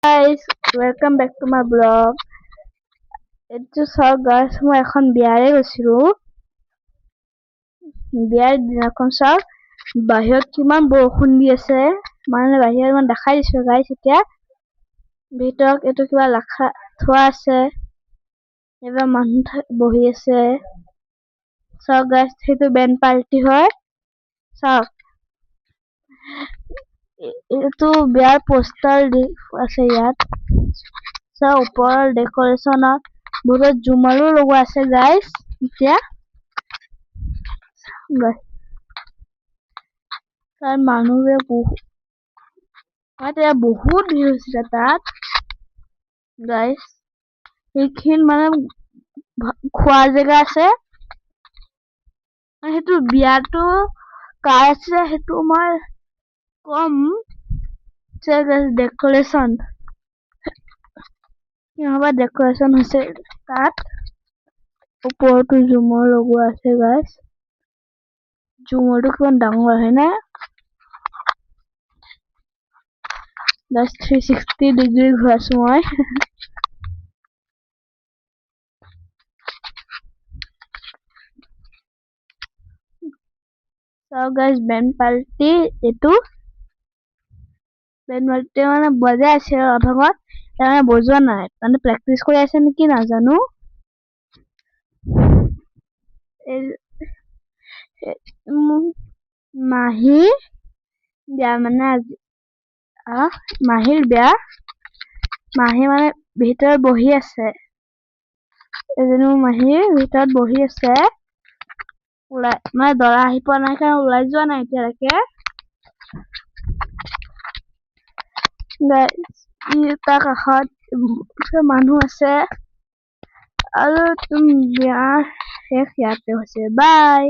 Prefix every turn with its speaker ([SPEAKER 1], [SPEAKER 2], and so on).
[SPEAKER 1] Guys, welcome back to my blog. It's so guys, মই এখন বিয়াৰে গৈছিলো। বিয়াৰ দিনাখন চাওক বাহিৰত কিমান বৰষুণ দি আছে। মানে বাহিৰত মই দেখাই দিছো গাইস এতিয়া। ভিতৰত এইটো কিবা লাখা থোৱা আছে। এবাৰ মানুহ বহি আছে। চাওক গাইস সেইটো বেণ্ড পাৰ্টি হয়। চাওক এইটো বিয়াৰ পোষ্টাৰ আছে ইয়াত। চাওক ওপৰৰ ডেকোৰেশ্যনত বহুত জুমৰো লগোৱা আছে গাইস এতিয়া। তাৰ মানুহে বহুত ভিৰ হৈছিলে তাত গাইস। এইখিনি মানে খোৱা জেগা আছে। সেইটো বিয়াটো কাৰ আছে সেইটো মই কম ডেকোৰেশ্যন হৈছে তাত। ওপৰতো জুমৰ লগোৱা আছে গাইস। জুমৰটো কিমান ডাঙৰ হয় না। 360 ডিগ্ৰী ঘূৰাইছো মই। So guys, band party itu band party মানে বজাই আছে অধগত মানে বজোৱা নাই মানে প্ৰেক্টিস কৰি আছে নেকি নাজানো। মাহি বিয়া মানে আজি মাহিৰ বিয়া। মাহি মানে ভিতৰত বহি আছে। এজনী মাহিৰ ভিতৰত বহি আছে। মানে দৰা আহি পোৱা নাই কাৰণে ওলাই যোৱা নাই এতিয়ালৈকে। তাৰ কাষত মানুহ আছে আৰু বিয়া শেষ ইয়াতে হৈছে। বাই।